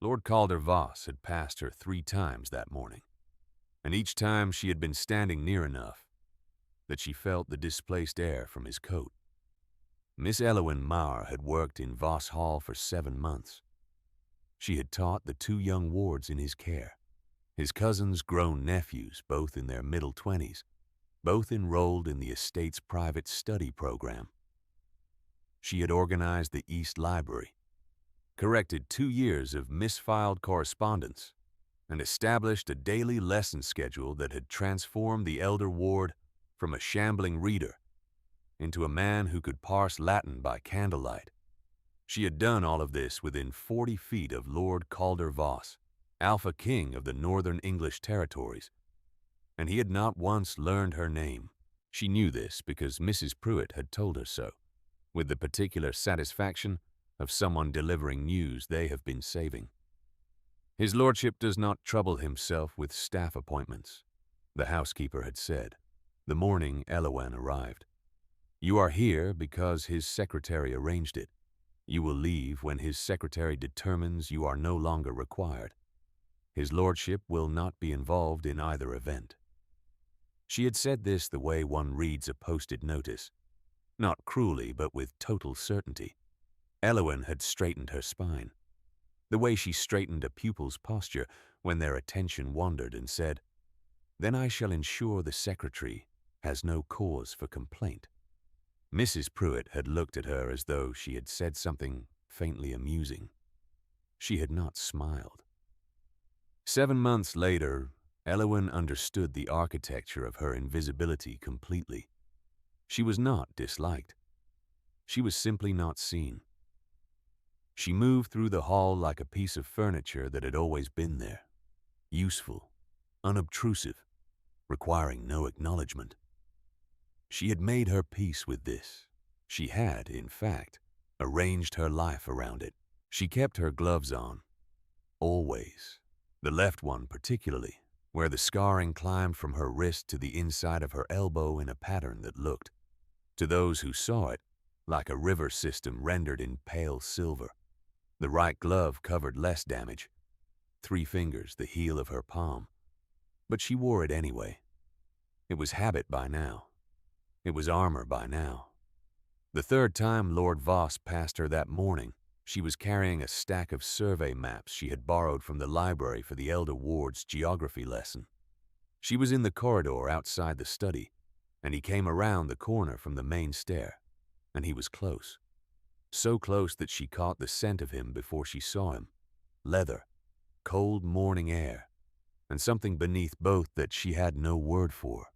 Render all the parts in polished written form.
Lord Calder Voss had passed her 3 times that morning, and each time she had been standing near enough that she felt the displaced air from his coat. Miss Elowyn Marr had worked in Voss Hall for 7 months. She had taught the 2 young wards in his care, his cousin's grown nephews, both in their middle 20s, both enrolled in the estate's private study program. She had organized the East Library, corrected 2 years of misfiled correspondence, and established a daily lesson schedule that had transformed the elder ward from a shambling reader into a man who could parse Latin by candlelight. She had done all of this within 40 feet of Lord Calder Voss, Alpha King of the Northern English Territories, and he had not once learned her name. She knew this because Mrs. Pruitt had told her so, with the particular satisfaction of someone delivering news they have been saving. His lordship does not trouble himself with staff appointments, the housekeeper had said, the morning Elowyn arrived. You are here because his secretary arranged it. You will leave when his secretary determines you are no longer required. His lordship will not be involved in either event. She had said this the way one reads a posted notice, not cruelly but with total certainty. Elowyn had straightened her spine, the way she straightened a pupil's posture when their attention wandered, and said, "Then I shall ensure the secretary has no cause for complaint." Mrs. Pruitt had looked at her as though she had said something faintly amusing. She had not smiled. 7 months later, Elowyn understood the architecture of her invisibility completely. She was not disliked. She was simply not seen. She moved through the hall like a piece of furniture that had always been there, useful, unobtrusive, requiring no acknowledgement. She had made her peace with this. She had, in fact, arranged her life around it. She kept her gloves on, always, the left one particularly, where the scarring climbed from her wrist to the inside of her elbow in a pattern that looked, to those who saw it, like a river system rendered in pale silver. The right glove covered less damage, 3 fingers, the heel of her palm, but she wore it anyway. It was habit by now. It was armor by now. The 3rd time Lord Voss passed her that morning, she was carrying a stack of survey maps she had borrowed from the library for the elder ward's geography lesson. She was in the corridor outside the study, and he came around the corner from the main stair, and he was close. So close that she caught the scent of him before she saw him. Leather, cold morning air, and something beneath both that she had no word for.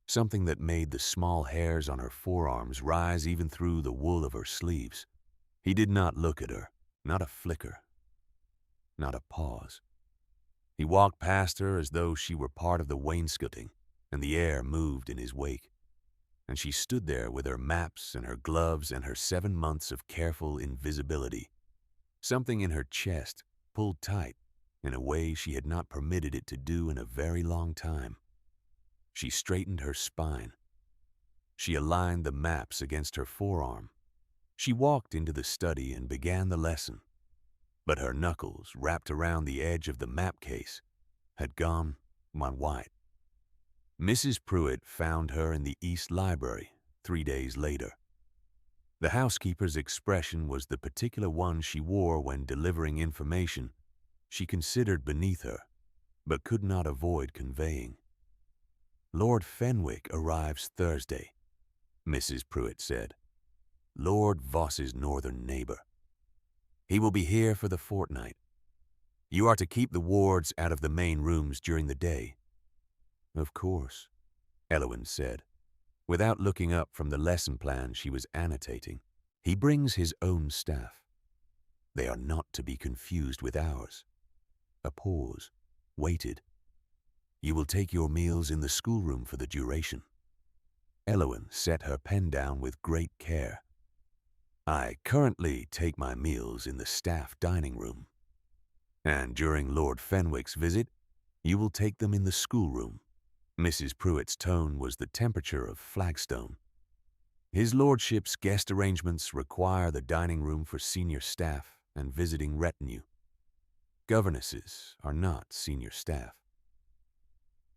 Something that made the small hairs on her forearms rise even through the wool of her sleeves. He did not look at her, not a flicker, not a pause. He walked past her as though she were part of the wainscoting, and the air moved in his wake. And she stood there with her maps and her gloves and her 7 months of careful invisibility. Something in her chest pulled tight in a way she had not permitted it to do in a very long time. She straightened her spine. She aligned the maps against her forearm. She walked into the study and began the lesson, but her knuckles, wrapped around the edge of the map case, had gone white. Mrs. Pruitt found her in the East Library 3 days later. The housekeeper's expression was the particular one she wore when delivering information she considered beneath her, but could not avoid conveying. "Lord Fenwick arrives Thursday," Mrs. Pruitt said. "Lord Voss's northern neighbor. He will be here for the fortnight. You are to keep the wards out of the main rooms during the day." "Of course," Elowyn said, without looking up from the lesson plan she was annotating. "He brings his own staff. They are not to be confused with ours." A pause, waited. "You will take your meals in the schoolroom for the duration." Elowyn set her pen down with great care. "I currently take my meals in the staff dining room. And during Lord Fenwick's visit, you will take them in the schoolroom." Mrs. Pruitt's tone was the temperature of flagstone. "His lordship's guest arrangements require the dining room for senior staff and visiting retinue." Governesses are not senior staff.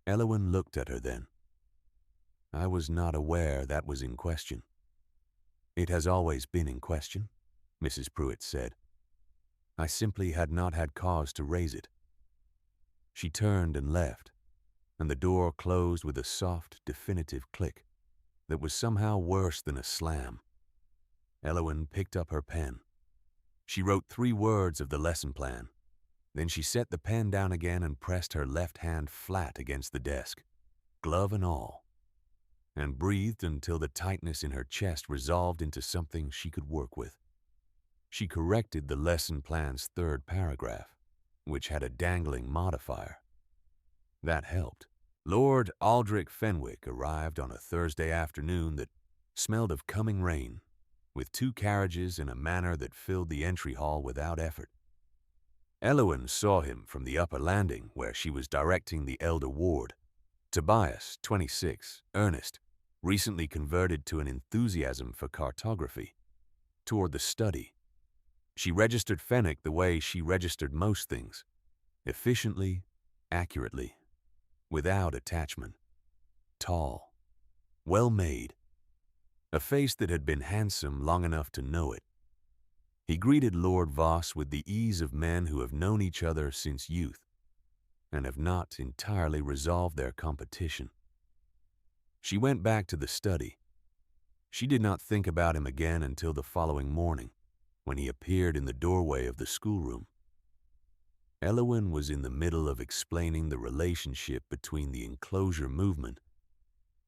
Elowyn looked at her then. I was not aware that was in question. It has always been in question, Mrs. Pruitt said. I simply had not had cause to raise it. She turned and left, and the door closed with a soft, definitive click that was somehow worse than a slam. Elowyn picked up her pen. She wrote 3 words of the lesson plan. Then she set the pen down again and pressed her left hand flat against the desk, glove and all, and breathed until the tightness in her chest resolved into something she could work with. She corrected the lesson plan's 3rd paragraph, which had a dangling modifier. That helped. Lord Aldrich Fenwick arrived on a Thursday afternoon that smelled of coming rain, with 2 carriages in a manner that filled the entry hall without effort. Elowyn saw him from the upper landing where she was directing the elder ward. Tobias, 26, earnest, recently converted to an enthusiasm for cartography, toward the study. She registered Fenwick the way she registered most things, efficiently, accurately, without attachment. Tall, well-made, a face that had been handsome long enough to know it. He greeted Lord Voss with the ease of men who have known each other since youth and have not entirely resolved their competition. She went back to the study. She did not think about him again until the following morning, when he appeared in the doorway of the schoolroom. Elowyn was in the middle of explaining the relationship between the enclosure movement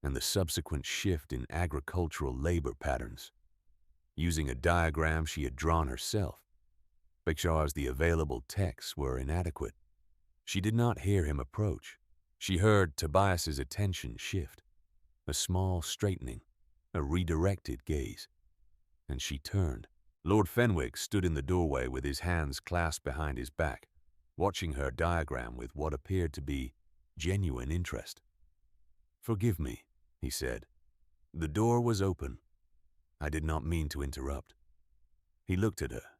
and the subsequent shift in agricultural labor patterns, using a diagram she had drawn herself, because the available texts were inadequate. She did not hear him approach. She heard Tobias's attention shift, a small straightening, a redirected gaze, and she turned. Lord Fenwick stood in the doorway with his hands clasped behind his back, watching her diagram with what appeared to be genuine interest. "Forgive me," he said. "The door was open. I did not mean to interrupt." He looked at her,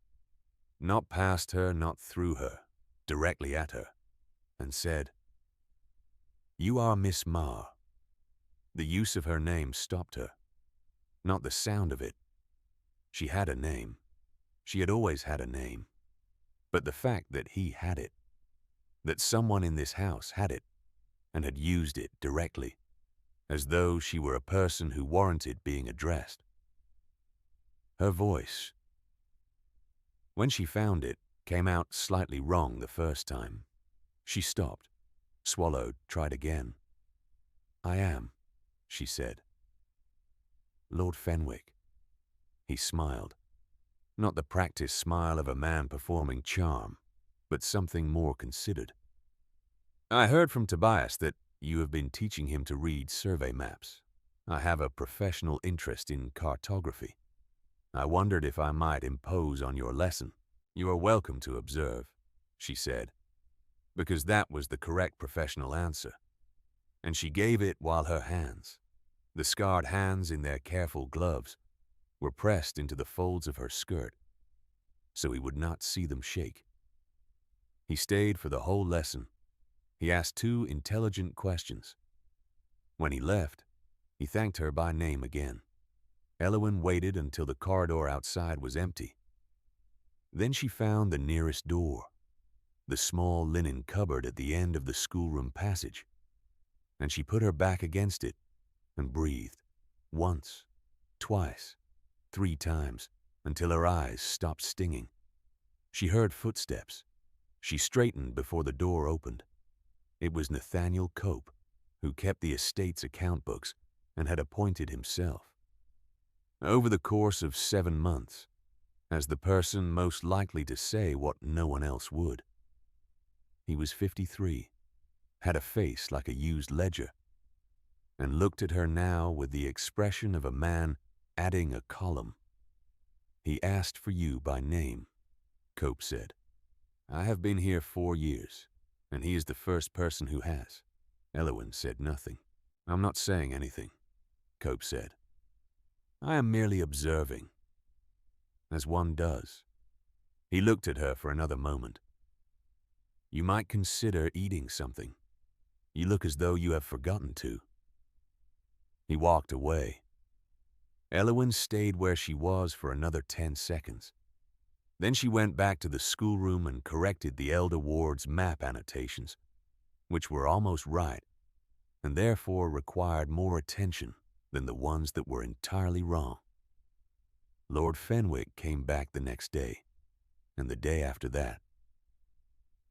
not past her, not through her, directly at her, and said, "You are Miss Marr." The use of her name stopped her, not the sound of it. She had a name. She had always had a name. But the fact that he had it, that someone in this house had it, and had used it directly, as though she were a person who warranted being addressed. Her voice, when she found it, came out slightly wrong the first time. She stopped, swallowed, tried again. "I am," she said. "Lord Fenwick." He smiled. Not the practiced smile of a man performing charm, but something more considered. "I heard from Tobias that you have been teaching him to read survey maps. I have a professional interest in cartography. I wondered if I might impose on your lesson." "You are welcome to observe," she said, because that was the correct professional answer, and she gave it while her hands, the scarred hands in their careful gloves, were pressed into the folds of her skirt, so he would not see them shake. He stayed for the whole lesson. He asked 2 intelligent questions. When he left, he thanked her by name again. Elowyn waited until the corridor outside was empty. Then she found the nearest door, the small linen cupboard at the end of the schoolroom passage, and she put her back against it and breathed, once, twice, 3 times, until her eyes stopped stinging. She heard footsteps. She straightened before the door opened. It was Nathaniel Cope, who kept the estate's account books and had appointed himself, over the course of 7 months, as the person most likely to say what no one else would. He was 53, had a face like a used ledger, and looked at her now with the expression of a man adding a column. "He asked for you by name," Cope said. "I have been here 4 years, and he is the first person who has." Elowyn said nothing. "I'm not saying anything," Cope said. "I am merely observing, as one does." He looked at her for another moment. You might consider eating something. You look as though you have forgotten to." He walked away. Elowyn stayed where she was for another 10 seconds. Then she went back to the schoolroom and corrected the elder ward's map annotations, which were almost right, and therefore required more attention than the ones that were entirely wrong. Lord Fenwick came back the next day, and the day after that.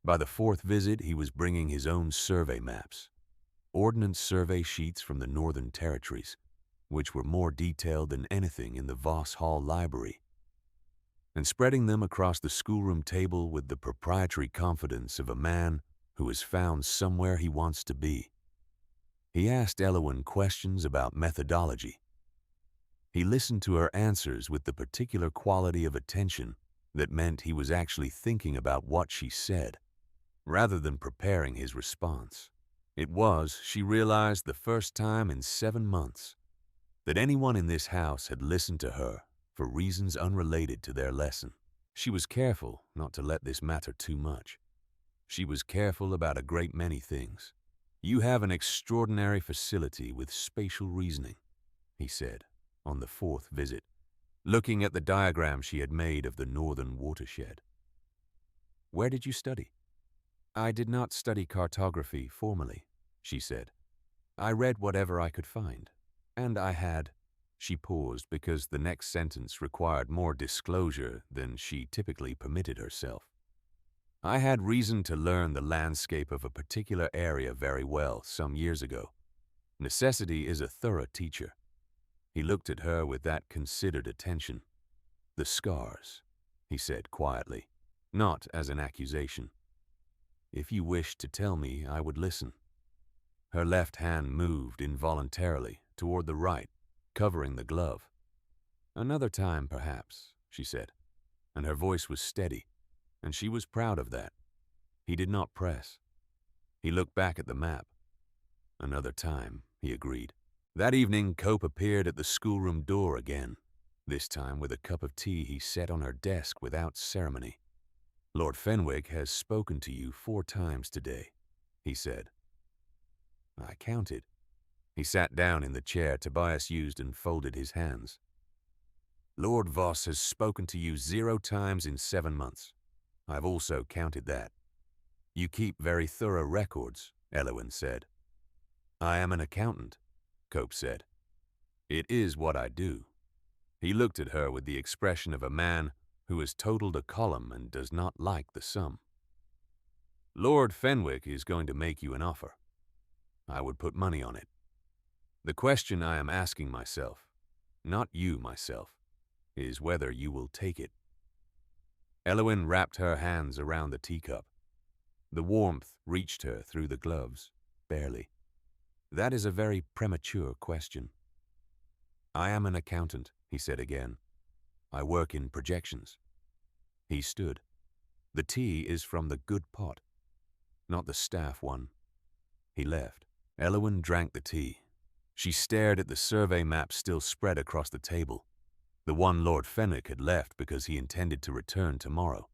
By the 4th visit, he was bringing his own survey maps, ordnance survey sheets from the Northern Territories, which were more detailed than anything in the Voss Hall library, and spreading them across the schoolroom table with the proprietary confidence of a man who has found somewhere he wants to be. He asked Elowyn questions about methodology. He listened to her answers with the particular quality of attention that meant he was actually thinking about what she said, rather than preparing his response. It was, she realized, the first time in 7 months that anyone in this house had listened to her for reasons unrelated to their lesson. She was careful not to let this matter too much. She was careful about a great many things. "You have an extraordinary facility with spatial reasoning," he said on the 4th visit, looking at the diagram she had made of the northern watershed. "Where did you study?" "I did not study cartography formally," she said. "I read whatever I could find, and I had—" She paused because the next sentence required more disclosure than she typically permitted herself. "I had reason to learn the landscape of a particular area very well some years ago. Necessity is a thorough teacher." He looked at her with that considered attention. "The scars," he said quietly, not as an accusation. "If you wished to tell me, I would listen." Her left hand moved involuntarily toward the right, covering the glove. "Another time, perhaps," she said, and her voice was steady, and she was proud of that. He did not press. He looked back at the map. "Another time," he agreed. That evening, Cope appeared at the schoolroom door again, this time with a cup of tea he set on her desk without ceremony. "Lord Fenwick has spoken to you 4 times today," he said. I counted. He sat down in the chair Tobias used and folded his hands. "Lord Voss has spoken to you 0 times in 7 months. I've also counted that." "You keep very thorough records," Elowyn said. "I am an accountant," Cope said. "It is what I do." He looked at her with the expression of a man who has totaled a column and does not like the sum. "Lord Fenwick is going to make you an offer. I would put money on it. The question I am asking myself, not you myself, is whether you will take it." Elowyn wrapped her hands around the teacup. The warmth reached her through the gloves, barely. "That is a very premature question." "I am an accountant," he said again. "I work in projections." He stood. "The tea is from the good pot, not the staff one." He left. Elowyn drank the tea. She stared at the survey map still spread across the table, the one Lord Fenwick had left because he intended to return tomorrow.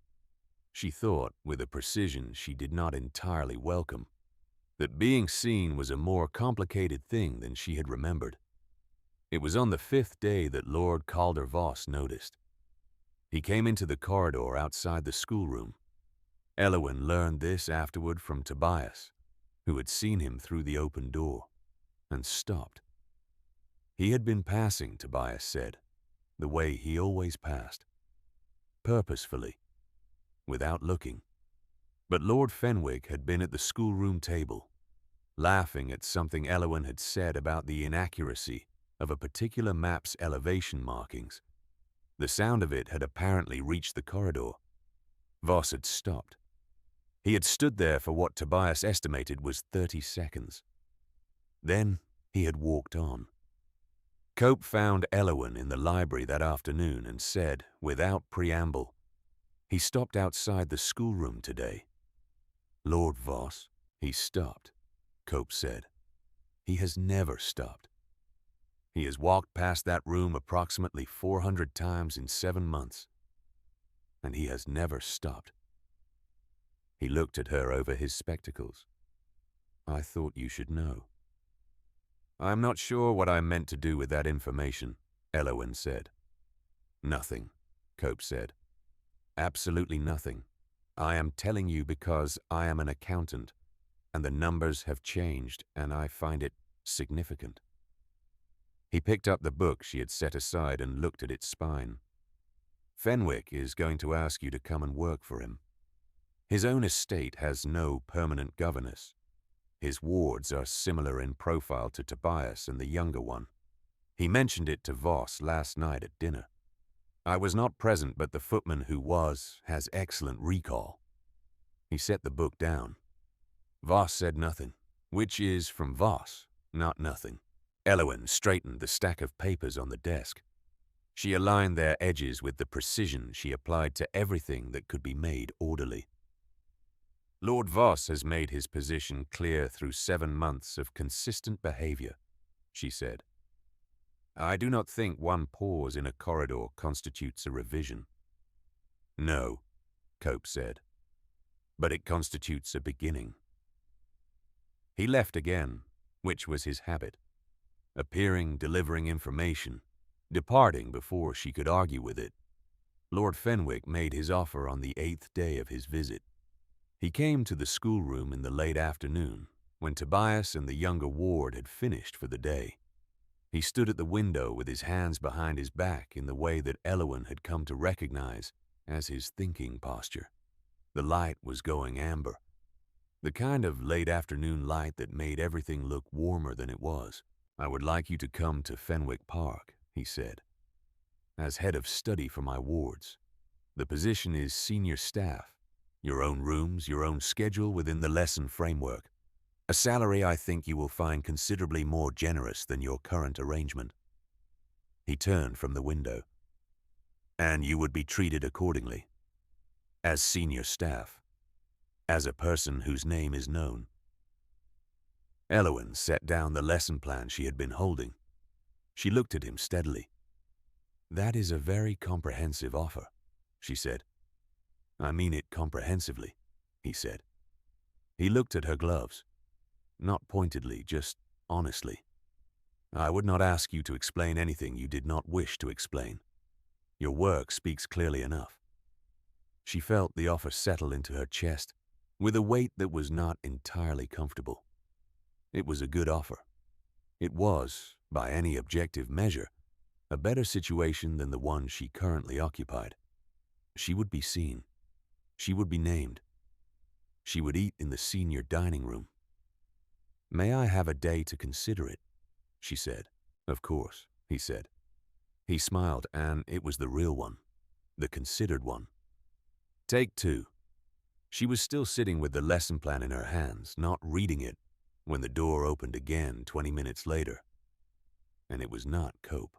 She thought, with a precision she did not entirely welcome, that being seen was a more complicated thing than she had remembered. It was on the 5th day that Lord Calder Voss noticed. He came into the corridor outside the schoolroom. Elowyn learned this afterward from Tobias, who had seen him through the open door, and stopped. He had been passing, Tobias said, the way he always passed, purposefully, without looking. But Lord Fenwick had been at the schoolroom table, laughing at something Elowyn had said about the inaccuracy of a particular map's elevation markings. The sound of it had apparently reached the corridor. Voss had stopped. He had stood there for what Tobias estimated was 30 seconds. Then he had walked on. Cope found Elowyn in the library that afternoon and said, without preamble, "He stopped outside the schoolroom today." "Lord Voss?" "He stopped," Cope said. "He has never stopped. He has walked past that room approximately 400 times in 7 months, and he has never stopped." He looked at her over his spectacles. I thought you should know. I'm not sure what I meant to do with that information, Elowen said. Nothing, Cope said. Absolutely nothing. I am telling you because I am an accountant, and the numbers have changed, and I find it significant. He picked up the book she had set aside and looked at its spine. Fenwick is going to ask you to come and work for him. His own estate has no permanent governess. His wards are similar in profile to Tobias and the younger one. He mentioned it to Voss last night at dinner. I was not present, but the footman who was has excellent recall. He set the book down. Voss said nothing, which is from Voss, not nothing. Elowen straightened the stack of papers on the desk. She aligned their edges with the precision she applied to everything that could be made orderly. Lord Voss has made his position clear through 7 months of consistent behavior, she said. I do not think one pause in a corridor constitutes a revision. No, Cope said, but it constitutes a beginning. He left again, which was his habit, appearing, delivering information, departing before she could argue with it. Lord Fenwick made his offer on the 8th day of his visit. He came to the schoolroom in the late afternoon, when Tobias and the younger ward had finished for the day. He stood at the window with his hands behind his back in the way that Elowen had come to recognize as his thinking posture. The light was going amber, the kind of late afternoon light that made everything look warmer than it was. I would like you to come to Fenwick Park, he said, as head of study for my wards. The position is senior staff, your own rooms, your own schedule within the lesson framework. A salary I think you will find considerably more generous than your current arrangement. He turned from the window. And you would be treated accordingly. As senior staff. As a person whose name is known. Elowen set down the lesson plan she had been holding. She looked at him steadily. That is a very comprehensive offer, she said. I mean it comprehensively, he said. He looked at her gloves. Not pointedly, just honestly. I would not ask you to explain anything you did not wish to explain. Your work speaks clearly enough. She felt the offer settle into her chest with a weight that was not entirely comfortable. It was a good offer. It was, by any objective measure, a better situation than the one she currently occupied. She would be seen. She would be named. She would eat in the senior dining room. May I have a day to consider it? She said. Of course, he said. He smiled, and it was the real one, the considered one. Take 2. She was still sitting with the lesson plan in her hands, not reading it, when the door opened again 20 minutes later. And it was not Cope.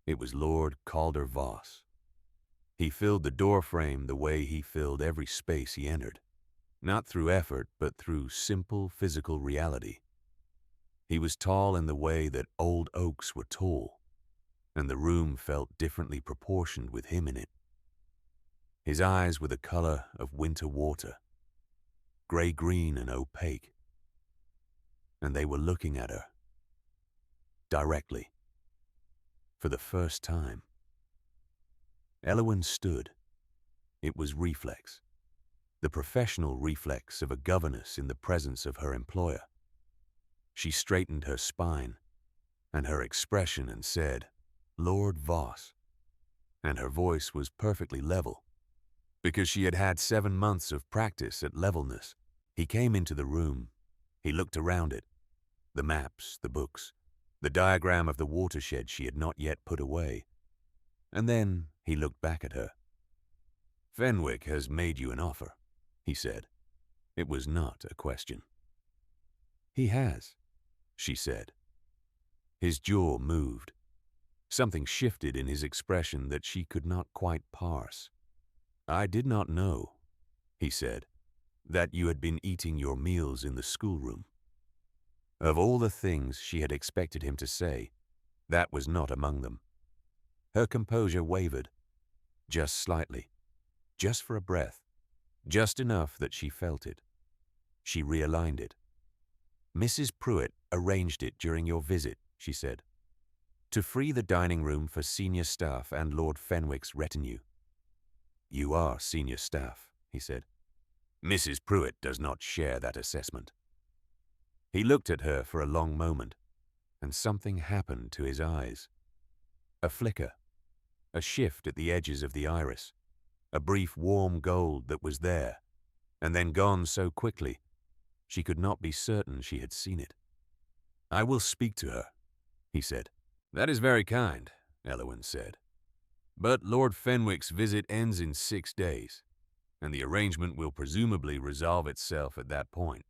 It was Lord Calder Voss. He filled the doorframe the way he filled every space he entered. Not through effort, but through simple physical reality. He was tall in the way that old oaks were tall, and the room felt differently proportioned with him in it. His eyes were the color of winter water, gray-green and opaque, and they were looking at her, directly, for the first time. Elowen stood. It was reflex. The professional reflex of a governess in the presence of her employer. She straightened her spine and her expression and said, Lord Voss. And her voice was perfectly level, because she had had 7 months of practice at levelness. He came into the room. He looked around it. The maps, the books, the diagram of the watershed she had not yet put away. And then he looked back at her. Fenwick has made you an offer, he said. It was not a question. He has, she said. His jaw moved. Something shifted in his expression that she could not quite parse. I did not know, he said, that you had been eating your meals in the schoolroom. Of all the things she had expected him to say, that was not among them. Her composure wavered, just slightly, just for a breath, just enough that she felt it. She realigned it. "Mrs. Pruitt arranged it during your visit," she said, "to free the dining room for senior staff and Lord Fenwick's retinue." "You are senior staff," he said. "Mrs. Pruitt does not share that assessment." He looked at her for a long moment, and something happened to his eyes. A flicker, a shift at the edges of the iris, a brief warm gold that was there, and then gone so quickly she could not be certain she had seen it. "I will speak to her," he said. "That is very kind," Elowin said. "But Lord Fenwick's visit ends in 6 days, and the arrangement will presumably resolve itself at that point."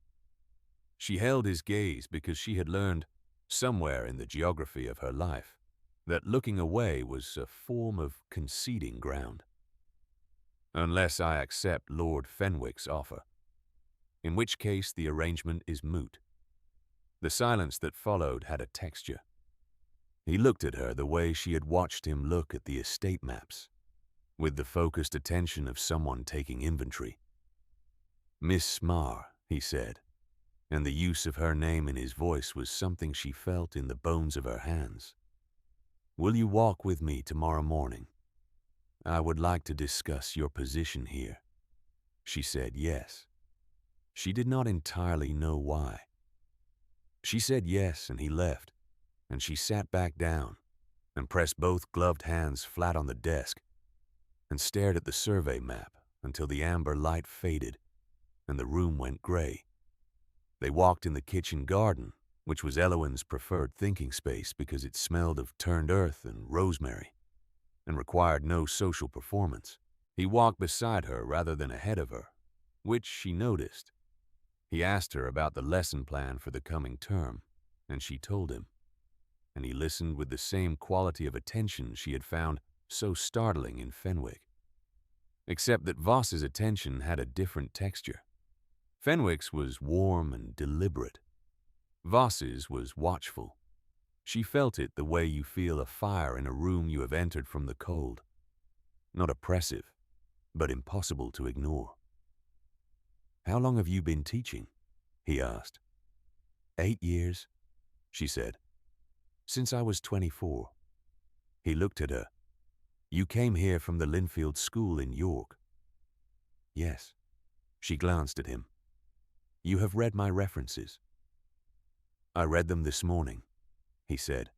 She held his gaze because she had learned, somewhere in the geography of her life, that looking away was a form of conceding ground. "Unless I accept Lord Fenwick's offer, in which case the arrangement is moot." The silence that followed had a texture. He looked at her the way she had watched him look at the estate maps, with the focused attention of someone taking inventory. "Miss Marr," he said, and the use of her name in his voice was something she felt in the bones of her hands. "Will you walk with me tomorrow morning? I would like to discuss your position here." She said yes. She did not entirely know why. She said yes, and he left, and she sat back down and pressed both gloved hands flat on the desk and stared at the survey map until the amber light faded and the room went gray. They walked in the kitchen garden, which was Elowin's preferred thinking space because it smelled of turned earth and rosemary and required no social performance. He walked beside her rather than ahead of her, which she noticed. He asked her about the lesson plan for the coming term, and she told him, and he listened with the same quality of attention she had found so startling in Fenwick. Except that Voss's attention had a different texture. Fenwick's was warm and deliberate. Voss's was watchful. She felt it the way you feel a fire in a room you have entered from the cold. Not oppressive, but impossible to ignore. "How long have you been teaching?" he asked. 8 years, she said. "Since I was 24. He looked at her. "You came here from the Linfield School in York?" "Yes." She glanced at him. "You have read my references?" "I read them this morning," he said,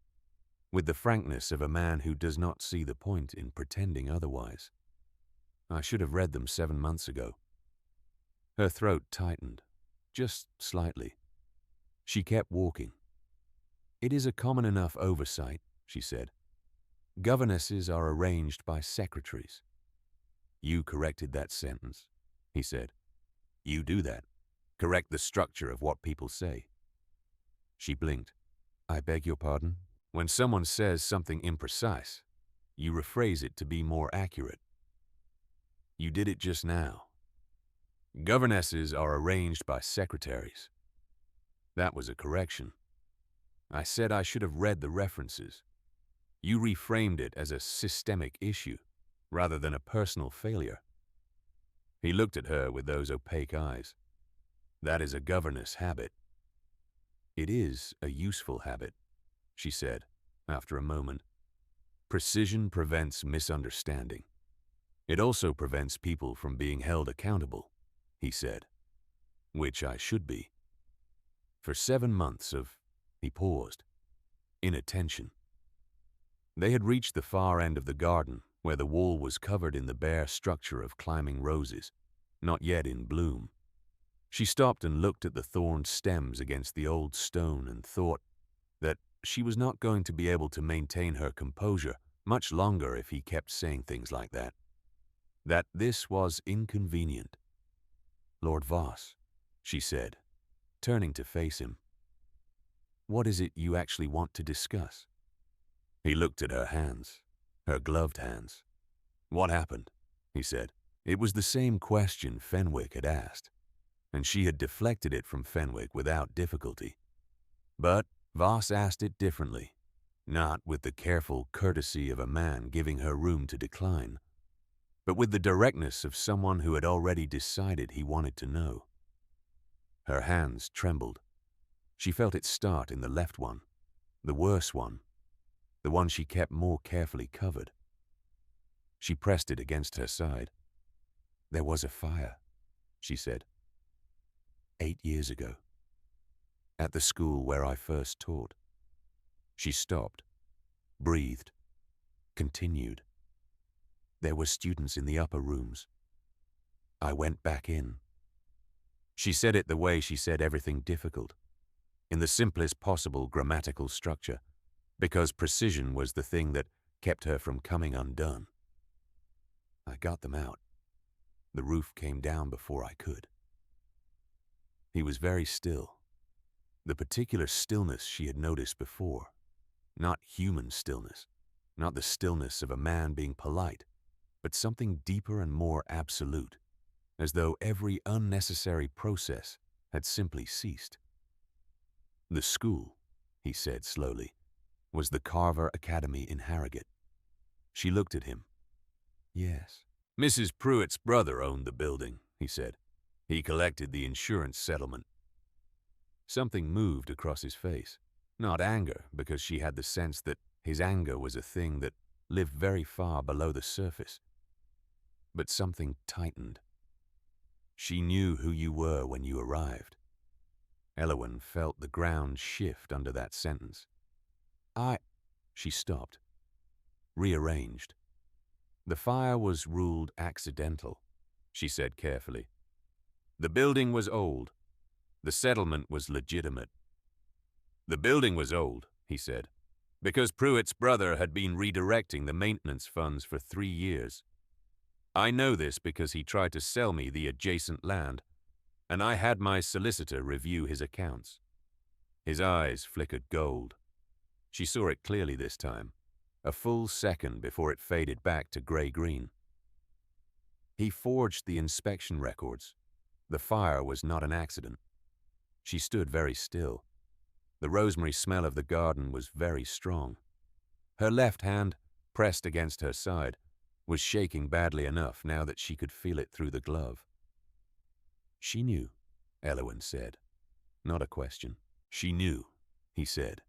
with the frankness of a man who does not see the point in pretending otherwise. "I should have read them 7 months ago." Her throat tightened, just slightly. She kept walking. "It is a common enough oversight," she said. "Governesses are arranged by secretaries." "You corrected that sentence," he said. "You do that. Correct the structure of what people say." She blinked. "I beg your pardon?" "When someone says something imprecise, you rephrase it to be more accurate. You did it just now. Governesses are arranged by secretaries." That was a correction. "I said I should have read the references. You reframed it as a systemic issue, rather than a personal failure." He looked at her with those opaque eyes. "That is a governess habit." "It is a useful habit," she said, after a moment. "Precision prevents misunderstanding. It also prevents people from being held accountable," he said. "Which I should be." For 7 months of, he paused, inattention. They had reached the far end of the garden, where the wall was covered in the bare structure of climbing roses, not yet in bloom. She stopped and looked at the thorned stems against the old stone and thought that she was not going to be able to maintain her composure much longer if he kept saying things like that. That this was inconvenient. "Lord Voss," she said, turning to face him. "What is it you actually want to discuss?" He looked at her hands, her gloved hands. "What happened?" he said. It was the same question Fenwick had asked, and she had deflected it from Fenwick without difficulty. But Voss asked it differently, not with the careful courtesy of a man giving her room to decline. but with the directness of someone who had already decided he wanted to know. Her hands trembled. She felt it start in the left one, the worse one, the one she kept more carefully covered. She pressed it against her side. "There was a fire," she said. 8 years ago. At the school where I first taught." She stopped, breathed, continued. "There were students in the upper rooms. I went back in." She said it the way she said everything difficult, in the simplest possible grammatical structure, because precision was the thing that kept her from coming undone. "I got them out. The roof came down before I could." He was very still, the particular stillness she had noticed before, not human stillness, not the stillness of a man being polite, but something deeper and more absolute, as though every unnecessary process had simply ceased. "The school," he said slowly, "was the Carver Academy in Harrogate." She looked at him. "Yes." "Mrs. Pruitt's brother owned the building," he said. "He collected the insurance settlement." Something moved across his face. Not anger, because she had the sense that his anger was a thing that lived very far below the surface. But something tightened. "She knew who you were when you arrived." Elowen felt the ground shift under that sentence. She stopped, rearranged. "The fire was ruled accidental," she said carefully. "The building was old. The settlement was legitimate." "The building was old," he said, "because Pruitt's brother had been redirecting the maintenance funds for 3 years. I know this because he tried to sell me the adjacent land, and I had my solicitor review his accounts." His eyes flickered gold. She saw it clearly this time, a full second before it faded back to gray-green. "He forged the inspection records. The fire was not an accident." She stood very still. The rosemary smell of the garden was very strong. Her left hand, pressed against her side, was shaking badly enough now that she could feel it through the glove. "She knew," Elowen said. Not a question. "She knew," he said.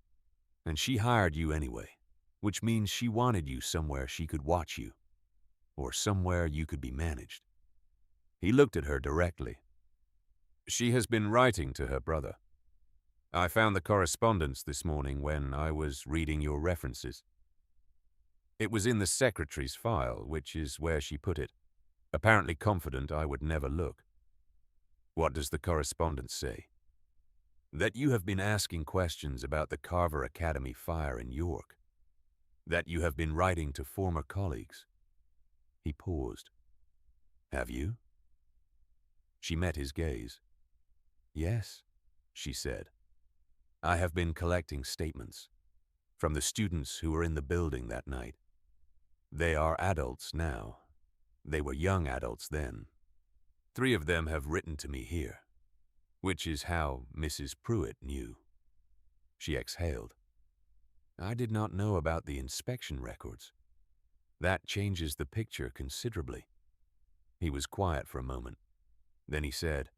"And she hired you anyway, which means she wanted you somewhere she could watch you, or somewhere you could be managed." He looked at her directly. "She has been writing to her brother. I found the correspondence this morning when I was reading your references. It was in the secretary's file, which is where she put it, apparently confident I would never look." "What does the correspondence say?" "That you have been asking questions about the Carver Academy fire in York. That you have been writing to former colleagues." He paused. "Have you?" She met his gaze. "Yes," she said. "I have been collecting statements from the students who were in the building that night. They are adults now. They were young adults then. 3 of them have written to me here, which is how Mrs. Pruitt knew." She exhaled. "I did not know about the inspection records. That changes the picture considerably." He was quiet for a moment. Then he said,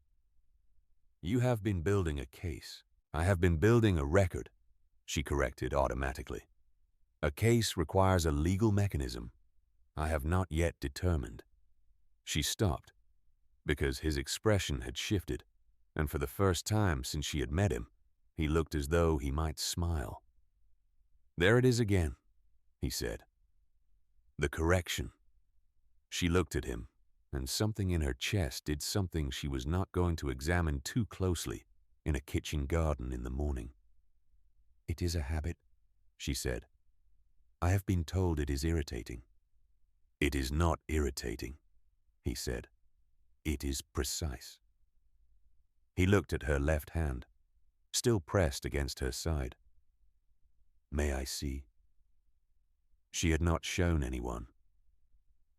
"You have been building a case." "I have been building a record," she corrected automatically. "A case requires a legal mechanism. I have not yet determined." She stopped, because his expression had shifted, and for the first time since she had met him, he looked as though he might smile. "There it is again," he said. "The correction." She looked at him, and something in her chest did something she was not going to examine too closely in a kitchen garden in the morning. "It is a habit," she said. "I have been told it is irritating." "It is not irritating," he said. "It is precise." He looked at her left hand, still pressed against her side. "May I see?" She had not shown anyone.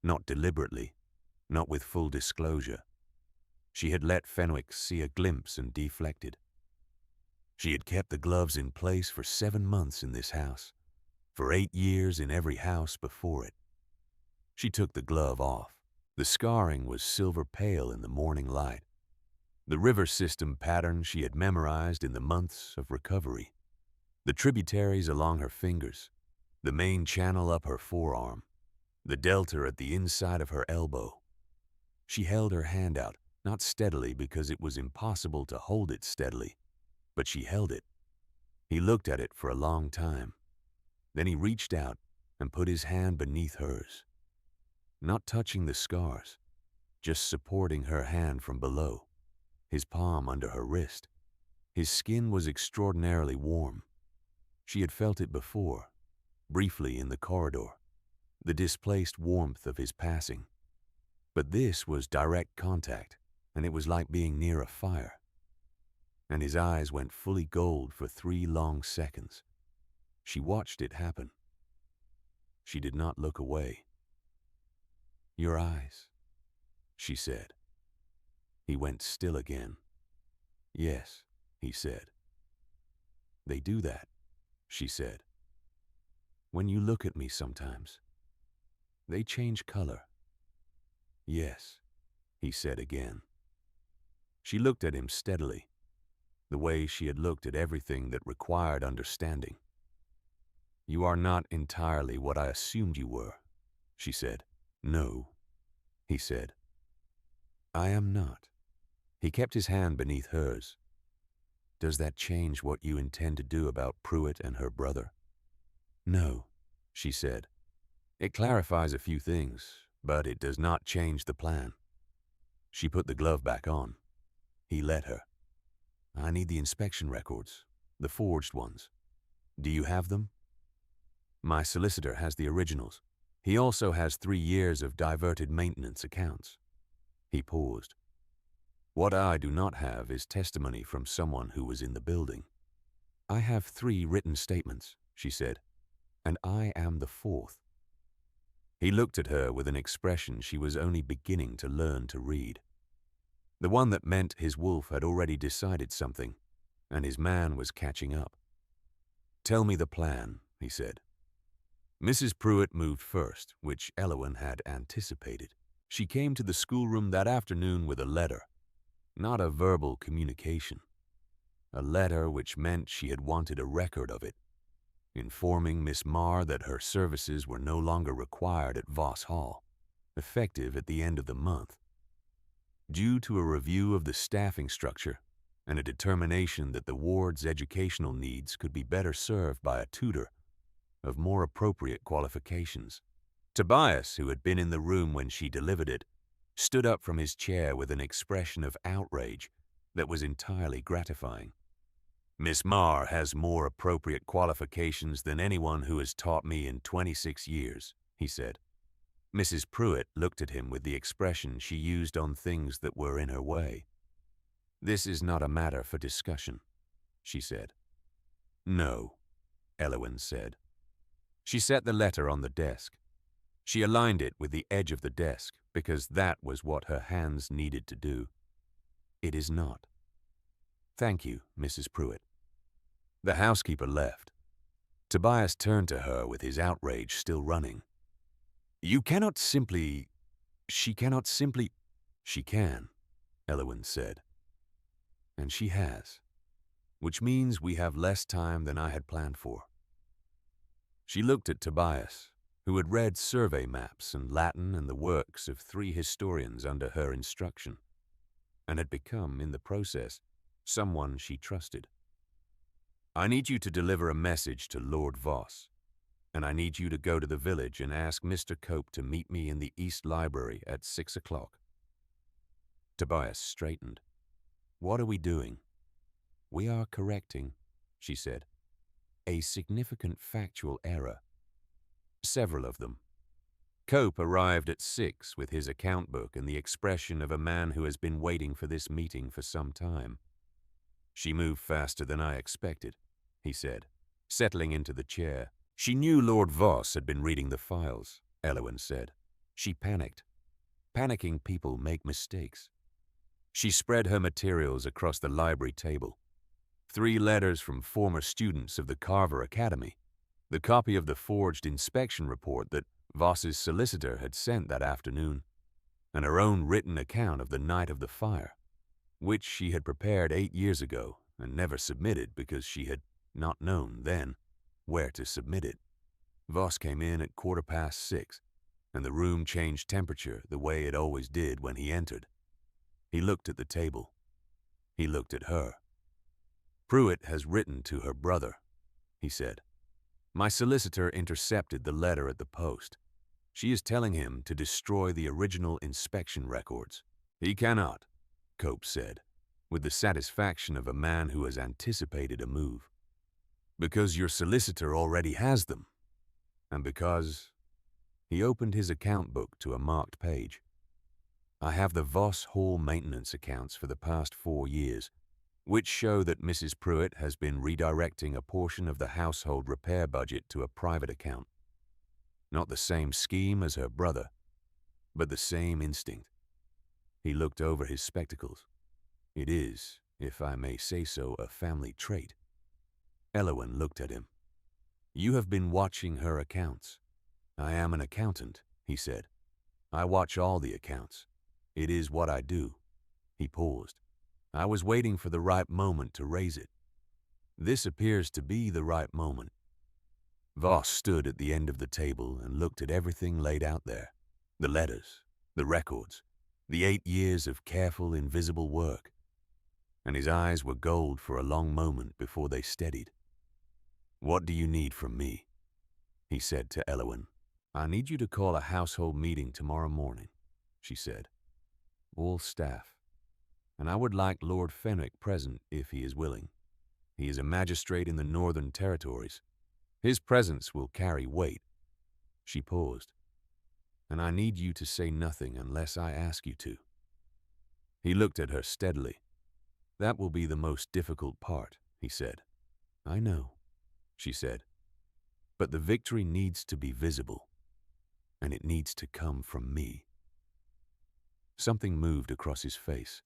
Not deliberately, not with full disclosure. She had let Fenwick see a glimpse and deflected. She had kept the gloves in place for 7 months in this house, for 8 years in every house before it. She took the glove off. The scarring was silver pale in the morning light, the river system pattern she had memorized in the months of recovery, the tributaries along her fingers, the main channel up her forearm, the delta at the inside of her elbow. She held her hand out, not steadily because it was impossible to hold it steadily, but she held it. He looked at it for a long time. Then he reached out and put his hand beneath hers, not touching the scars, just supporting her hand from below, his palm under her wrist. His skin was extraordinarily warm. She had felt it before, briefly in the corridor, the displaced warmth of his passing. But this was direct contact, and it was like being near a fire. And his eyes went fully gold for 3 long seconds. She watched it happen. She did not look away. "Your eyes," she said. He went still again. "Yes," he said. "They do that," she said. "When you look at me sometimes, they change color." "Yes," he said again. She looked at him steadily, the way she had looked at everything that required understanding. "You are not entirely what I assumed you were," she said. "No," he said. "I am not." He kept his hand beneath hers. "Does that change what you intend to do about Pruitt and her brother?" "No," she said. "It clarifies a few things, but it does not change the plan." She put the glove back on. He let her. "I need the inspection records, the forged ones. Do you have them?" "My solicitor has the originals. He also has 3 years of diverted maintenance accounts." He paused. "What I do not have is testimony from someone who was in the building." "I have 3 written statements," she said, "and I am the 4th. He looked at her with an expression she was only beginning to learn to read. The one that meant his wolf had already decided something, and his man was catching up. "Tell me the plan," he said. Mrs. Pruitt moved first, which Elowen had anticipated. She came to the schoolroom that afternoon with a letter, not a verbal communication. A letter which meant she had wanted a record of it, informing Miss Marr that her services were no longer required at Voss Hall, effective at the end of the month. Due to a review of the staffing structure and a determination that the ward's educational needs could be better served by a tutor of more appropriate qualifications. Tobias, who had been in the room when she delivered it, stood up from his chair with an expression of outrage that was entirely gratifying. "Miss Marr has more appropriate qualifications than anyone who has taught me in 26 years, he said. Mrs. Pruitt looked at him with the expression she used on things that were in her way. "This is not a matter for discussion," she said. "No," Elowen said. She set the letter on the desk. She aligned it with the edge of the desk because that was what her hands needed to do. "It is not." "Thank you, Mrs. Pruitt." The housekeeper left. Tobias turned to her with his outrage still running. "You cannot simply... She cannot simply... She can," Elowen said. "And she has, which means we have less time than I had planned for." She looked at Tobias, who had read survey maps and Latin and the works of 3 historians under her instruction, and had become, in the process, someone she trusted. "I need you to deliver a message to Lord Voss, and I need you to go to the village and ask Mr. Cope to meet me in the East Library at 6 o'clock. Tobias straightened. "What are we doing?" "We are correcting," she said, "a significant factual error. Several of them. Cope arrived at 6 with his account book and the expression of a man who has been waiting for this meeting for some time. She moved faster than I expected," he said, settling into the chair. "She knew Lord Voss had been reading the files," Elowen said. "She panicked. Panicking people make mistakes." She spread her materials across the library table. 3 letters from former students of the Carver Academy, the copy of the forged inspection report that Voss's solicitor had sent that afternoon, and her own written account of the night of the fire, which she had prepared 8 years ago and never submitted because she had not known then where to submit it. Voss came in at 6:15, and the room changed temperature the way it always did when he entered. He looked at the table. He looked at her. "Pruitt has written to her brother," he said. "My solicitor intercepted the letter at the post. She is telling him to destroy the original inspection records." "He cannot," Cope said, with the satisfaction of a man who has anticipated a move. "Because your solicitor already has them, and because—" He opened his account book to a marked page. "I have the Voss Hall maintenance accounts for the past 4 years, which show that Mrs. Pruitt has been redirecting a portion of the household repair budget to a private account. Not the same scheme as her brother, but the same instinct." He looked over his spectacles. "It is, if I may say so, a family trait." Elowin looked at him. "You have been watching her accounts." "I am an accountant," he said. "I watch all the accounts. It is what I do." He paused. "I was waiting for the right moment to raise it. This appears to be the right moment." Voss stood at the end of the table and looked at everything laid out there. The letters, the records, the 8 years of careful, invisible work. And his eyes were gold for a long moment before they steadied. "What do you need from me?" he said to Elowin. "I need you to call a household meeting tomorrow morning," she said. "All staff. And I would like Lord Fenwick present if he is willing. He is a magistrate in the Northern Territories. His presence will carry weight." She paused. "And I need you to say nothing unless I ask you to." He looked at her steadily. "That will be the most difficult part," he said. "I know," she said. "But the victory needs to be visible, and it needs to come from me." Something moved across his face.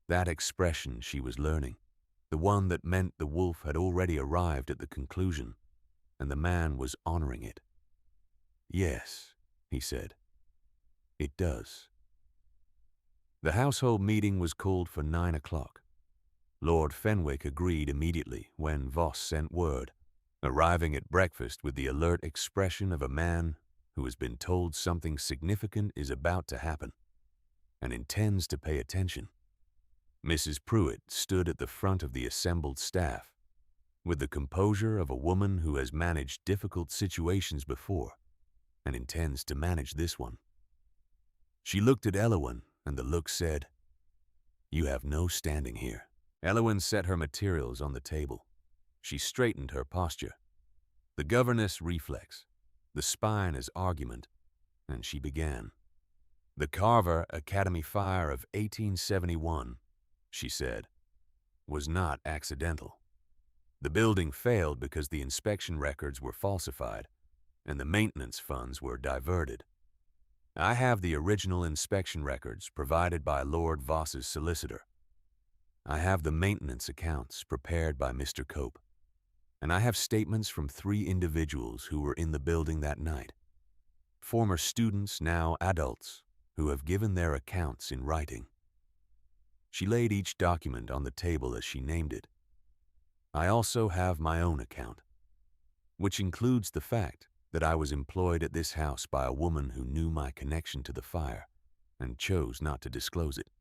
That expression she was learning, the one that meant the wolf had already arrived at the conclusion, and the man was honoring it. "Yes," he said. "It does." The household meeting was called for 9 o'clock. Lord Fenwick agreed immediately when Voss sent word, arriving at breakfast with the alert expression of a man who has been told something significant is about to happen and intends to pay attention. Mrs. Pruitt stood at the front of the assembled staff with the composure of a woman who has managed difficult situations before and intends to manage this one. She looked at Elowin, and the look said, "You have no standing here." Elowin set her materials on the table. She straightened her posture. The governess reflex, the spine as argument, and she began. "The Carver Academy fire of 1871, she said, was not accidental. The building failed because the inspection records were falsified and the maintenance funds were diverted. I have the original inspection records provided by Lord Voss's solicitor. I have the maintenance accounts prepared by Mr. Cope, and I have statements from 3 individuals who were in the building that night, former students, now adults, who have given their accounts in writing." She laid each document on the table as she named it. "I also have my own account, which includes the fact that I was employed at this house by a woman who knew my connection to the fire and chose not to disclose it."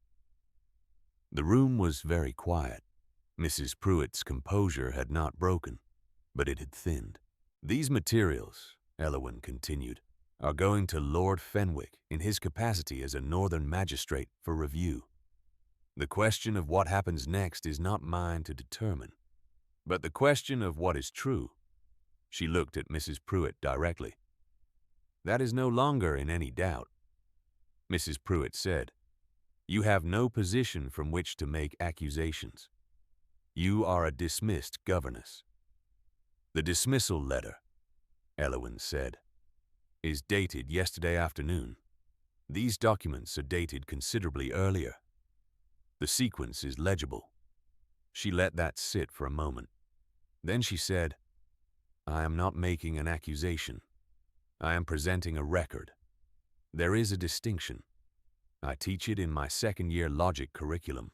The room was very quiet. Mrs. Pruitt's composure had not broken, but it had thinned. "These materials," Elowin continued, "are going to Lord Fenwick in his capacity as a Northern magistrate for review. The question of what happens next is not mine to determine, but the question of what is true." She looked at Mrs. Pruitt directly. "That is no longer in any doubt." Mrs. Pruitt said, "You have no position from which to make accusations. You are a dismissed governess." "The dismissal letter," Elowin said, "is dated yesterday afternoon. These documents are dated considerably earlier. The sequence is legible." She let that sit for a moment. Then she said, "I am not making an accusation. I am presenting a record. There is a distinction. I teach it in my second-year logic curriculum."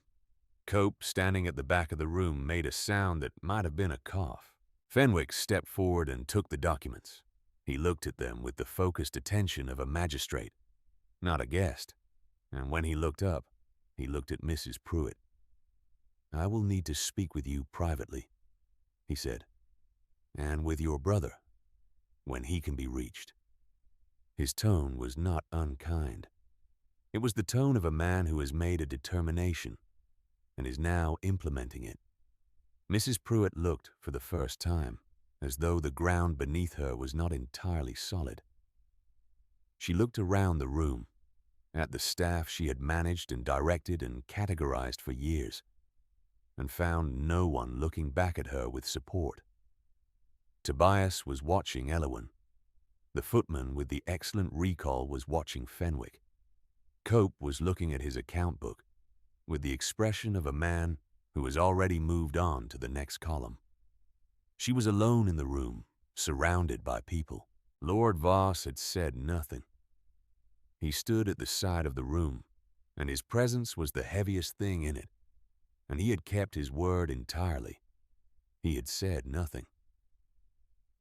Cope, standing at the back of the room, made a sound that might have been a cough. Fenwick stepped forward and took the documents. He looked at them with the focused attention of a magistrate, not a guest, and when he looked up, he looked at Mrs. Pruitt. "I will need to speak with you privately," he said, "and with your brother, when he can be reached." His tone was not unkind. It was the tone of a man who has made a determination and is now implementing it. Mrs. Pruitt looked, for the first time, as though the ground beneath her was not entirely solid. She looked around the room, at the staff she had managed and directed and categorized for years, and found no one looking back at her with support. Tobias was watching Elowin. The footman with the excellent recall was watching Fenwick. Cope was looking at his account book with the expression of a man who has already moved on to the next column. She was alone in the room, surrounded by people. Lord Voss had said nothing. He stood at the side of the room, and his presence was the heaviest thing in it, and he had kept his word entirely. He had said nothing.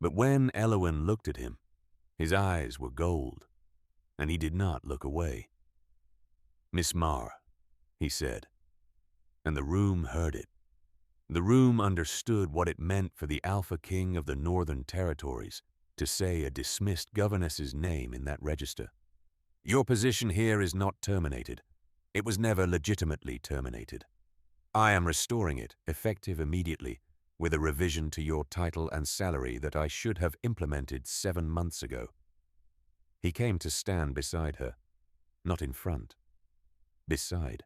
But when Elowin looked at him, his eyes were gold, and he did not look away. "Miss Marr," he said, and the room heard it. The room understood what it meant for the Alpha King of the Northern Territories to say a dismissed governess's name in that register. "Your position here is not terminated. It was never legitimately terminated. I am restoring it, effective immediately, with a revision to your title and salary that I should have implemented 7 months ago." He came to stand beside her, not in front, beside.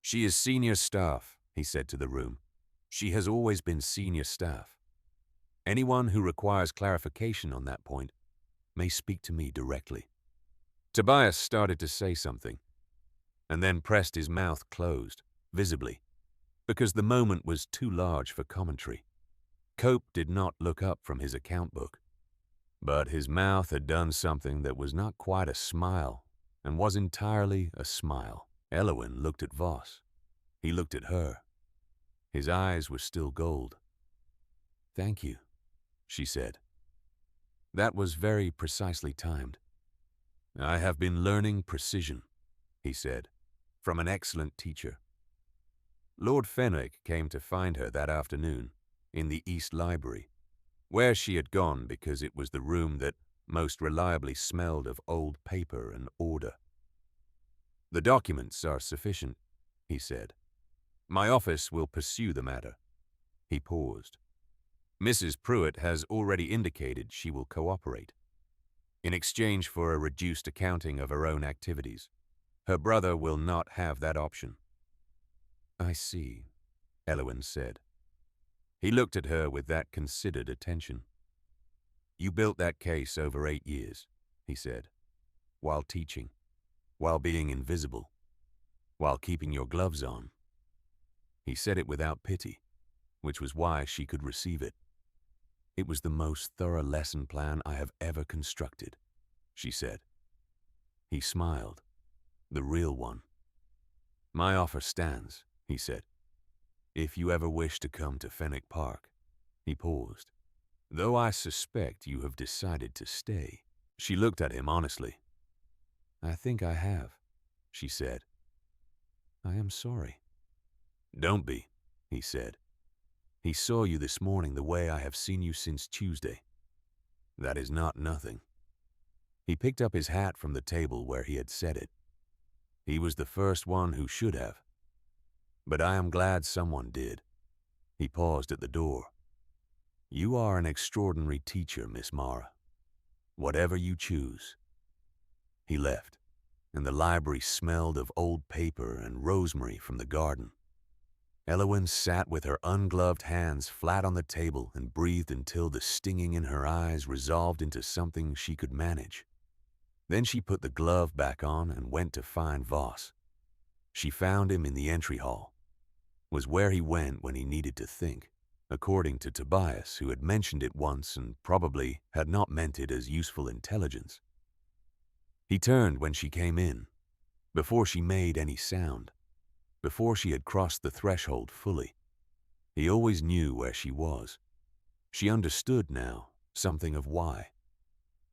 "She is senior staff," he said to the room. "She has always been senior staff. Anyone who requires clarification on that point may speak to me directly." Tobias started to say something, and then pressed his mouth closed, visibly, because the moment was too large for commentary. Cope did not look up from his account book, but his mouth had done something that was not quite a smile and was entirely a smile. Elowin looked at Voss. He looked at her. His eyes were still gold. "Thank you," she said. "That was very precisely timed." "I have been learning precision," he said, "from an excellent teacher." Lord Fenwick came to find her that afternoon in the East Library, where she had gone because it was the room that most reliably smelled of old paper and order. "The documents are sufficient," he said. "My office will pursue the matter." He paused. "Mrs. Pruitt has already indicated she will cooperate, in exchange for a reduced accounting of her own activities. Her brother will not have that option." "I see," Elowin said. He looked at her with that considered attention. "You built that case over 8 years," he said, "while teaching, while being invisible, while keeping your gloves on." He said it without pity, which was why she could receive it. "It was the most thorough lesson plan I have ever constructed," she said. He smiled, the real one. "My offer stands," he said. "If you ever wish to come to Fenwick Park." He paused. "Though I suspect you have decided to stay." She looked at him honestly. "I think I have," she said. "I am sorry." "Don't be," he said. "He saw you this morning the way I have seen you since Tuesday. That is not nothing." He picked up his hat from the table where he had set it. He was the first one who should have. But I am glad someone did. He paused at the door. "You are an extraordinary teacher, Miss Mara. Whatever you choose." He left, and the library smelled of old paper and rosemary from the garden. Elowin sat with her ungloved hands flat on the table and breathed until the stinging in her eyes resolved into something she could manage. Then she put the glove back on and went to find Voss. She found him in the entry hall, was where he went when he needed to think, according to Tobias, who had mentioned it once and probably had not meant it as useful intelligence. He turned when she came in. Before she made any sound, before she had crossed the threshold fully, he always knew where she was. She understood now something of why.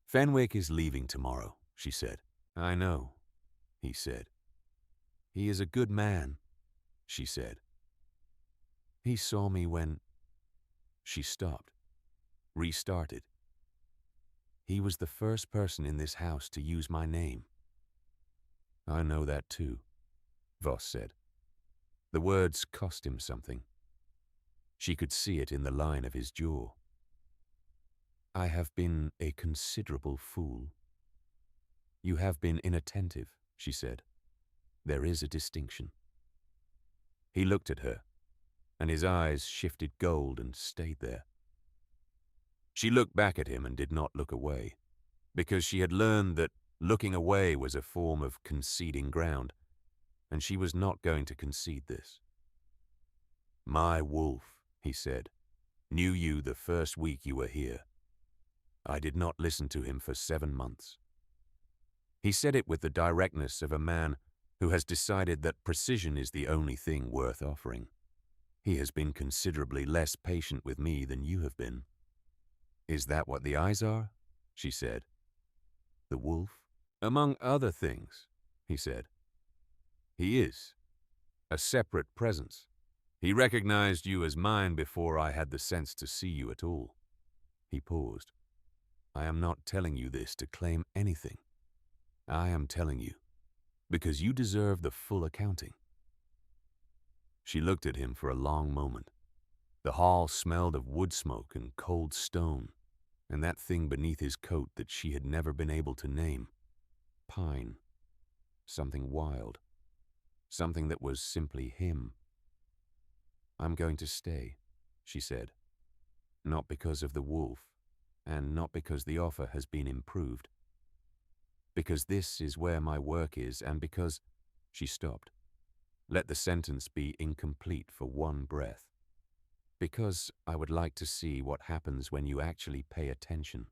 "Fenwick is leaving tomorrow," she said. "I know," he said. "He is a good man," she said. "He saw me when—" She stopped, restarted. "He was the first person in this house to use my name." "I know that too," Voss said. The words cost him something. She could see it in the line of his jaw. "I have been a considerable fool." "You have been inattentive," she said. "There is a distinction." He looked at her, and his eyes shifted gold and stayed there. She looked back at him and did not look away, because she had learned that looking away was a form of conceding ground, and she was not going to concede this. "My wolf," he said, "knew you the first week you were here. I did not listen to him for 7 months." He said it with the directness of a man who has decided that precision is the only thing worth offering. "He has been considerably less patient with me than you have been." "Is that what the eyes are?" she said. "The wolf?" "Among other things," he said. "He is. A separate presence. He recognized you as mine before I had the sense to see you at all." He paused. "I am not telling you this to claim anything. I am telling you because you deserve the full accounting." She looked at him for a long moment. The hall smelled of wood smoke and cold stone, and that thing beneath his coat that she had never been able to name. Pine. Something wild. Something that was simply him. "I'm going to stay," she said. "Not because of the wolf, and not because the offer has been improved. Because this is where my work is, and because—" She stopped. Let the sentence be incomplete for one breath. "Because I would like to see what happens when you actually pay attention."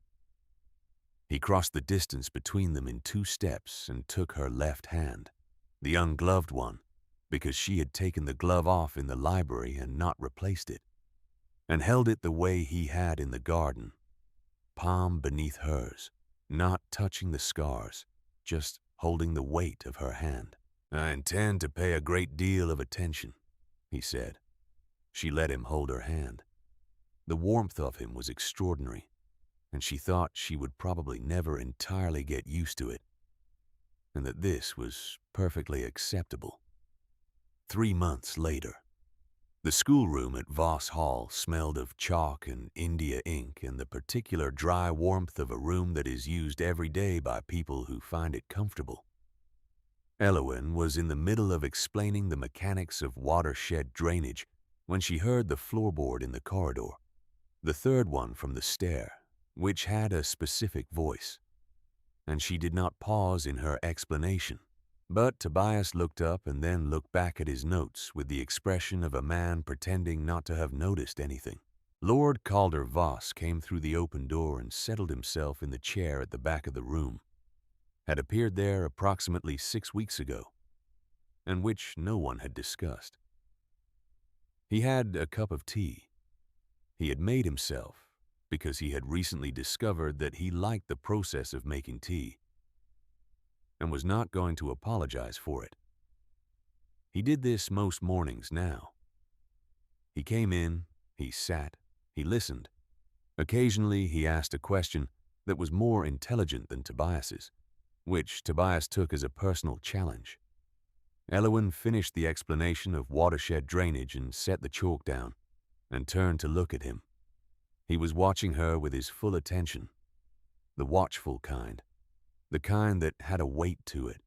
He crossed the distance between them in 2 steps and took her left hand, the ungloved one, because she had taken the glove off in the library and not replaced it, and held it the way he had in the garden, palm beneath hers, not touching the scars, just holding the weight of her hand. "I intend to pay a great deal of attention," he said. She let him hold her hand. The warmth of him was extraordinary, and she thought she would probably never entirely get used to it, and that this was perfectly acceptable. 3 months later, the schoolroom at Voss Hall smelled of chalk and India ink and the particular dry warmth of a room that is used every day by people who find it comfortable. Elowen was in the middle of explaining the mechanics of watershed drainage when she heard the floorboard in the corridor, the third one from the stair, which had a specific voice, and she did not pause in her explanation. But Tobias looked up and then looked back at his notes with the expression of a man pretending not to have noticed anything. Lord Calder Voss came through the open door and settled himself in the chair at the back of the room, had appeared there approximately 6 weeks ago, and which no one had discussed. He had a cup of tea. He had made himself because he had recently discovered that he liked the process of making tea, and was not going to apologize for it. He did this most mornings now. He came in, he sat, he listened. Occasionally he asked a question that was more intelligent than Tobias's, which Tobias took as a personal challenge. Elowen finished the explanation of watershed drainage and set the chalk down, and turned to look at him. He was watching her with his full attention, the watchful kind, the kind that had a weight to it,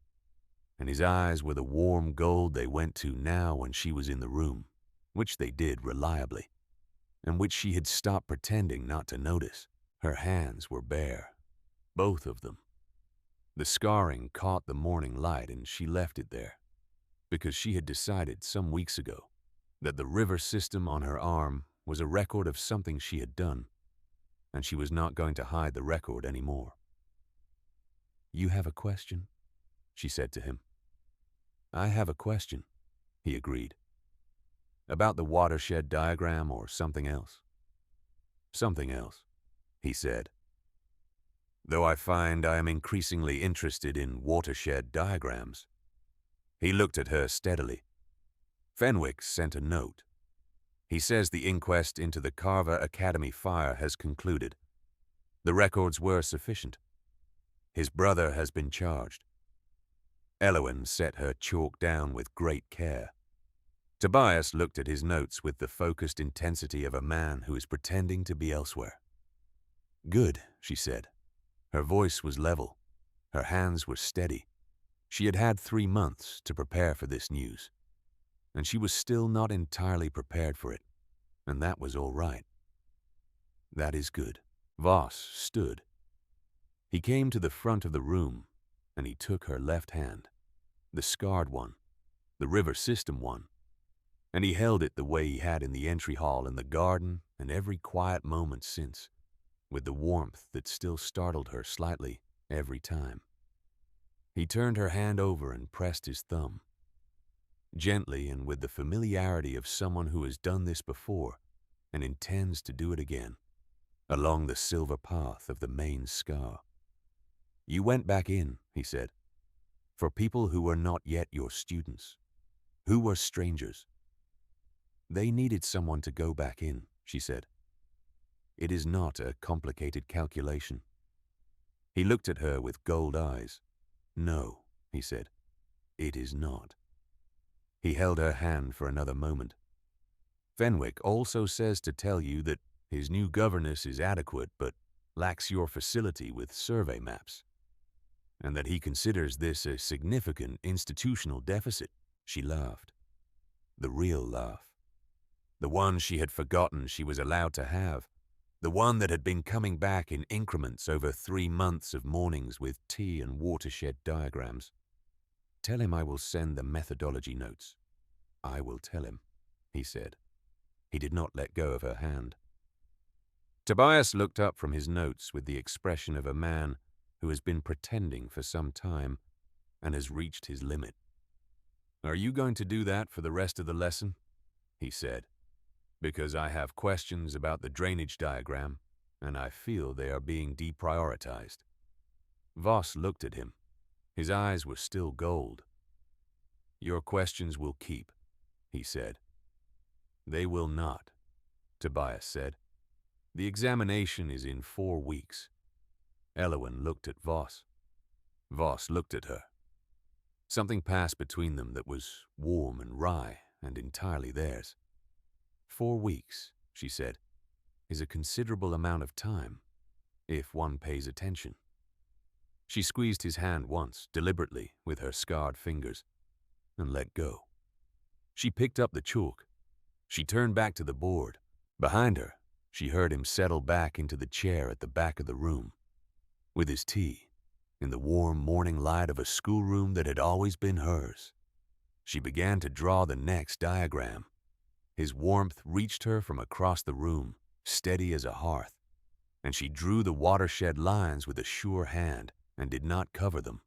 and his eyes were the warm gold they went to now when she was in the room, which they did reliably, and which she had stopped pretending not to notice. Her hands were bare, both of them. The scarring caught the morning light and she left it there, because she had decided some weeks ago that the river system on her arm was a record of something she had done, and she was not going to hide the record anymore. "You have a question?" she said to him. I have a question, he agreed. About the watershed diagram or something else? Something else, he said. Though I find I am increasingly interested in watershed diagrams. He looked at her steadily. Fenwick sent a note. He says the inquest into the Carver Academy fire has concluded. The records were sufficient. His brother has been charged. Elowin set her chalk down with great care. Tobias looked at his notes with the focused intensity of a man who is pretending to be elsewhere. Good, she said. Her voice was level. Her hands were steady. She had had 3 months to prepare for this news, and she was still not entirely prepared for it, and that was all right. That is good. Voss stood. He came to the front of the room, and he took her left hand, the scarred one, the river system one, and he held it the way he had in the entry hall in the garden and every quiet moment since, with the warmth that still startled her slightly every time. He turned her hand over and pressed his thumb. Gently and with the familiarity of someone who has done this before and intends to do it again, along the silver path of the main scar. You went back in, he said, for people who were not yet your students, who were strangers. They needed someone to go back in, she said. It is not a complicated calculation. He looked at her with gold eyes. No, he said, it is not. He held her hand for another moment. Fenwick also says to tell you that his new governess is adequate but lacks your facility with survey maps, and that he considers this a significant institutional deficit. She laughed. The real laugh. The one she had forgotten she was allowed to have. The one that had been coming back in increments over 3 months of mornings with tea and watershed diagrams. Tell him I will send the methodology notes. I will tell him, he said. He did not let go of her hand. Tobias looked up from his notes with the expression of a man who has been pretending for some time and has reached his limit. Are you going to do that for the rest of the lesson? He said. Because I have questions about the drainage diagram, and I feel they are being deprioritized. Voss looked at him. His eyes were still gold. Your questions will keep, he said. They will not, Tobias said. The examination is in 4 weeks. Elowin looked at Voss. Voss looked at her. Something passed between them that was warm and wry and entirely theirs. 4 weeks, she said, is a considerable amount of time, if one pays attention. She squeezed his hand once, deliberately, with her scarred fingers, and let go. She picked up the chalk. She turned back to the board. Behind her, she heard him settle back into the chair at the back of the room, with his tea, in the warm morning light of a schoolroom that had always been hers. She began to draw the next diagram. His warmth reached her from across the room, steady as a hearth, and she drew the watershed lines with a sure hand and did not cover them.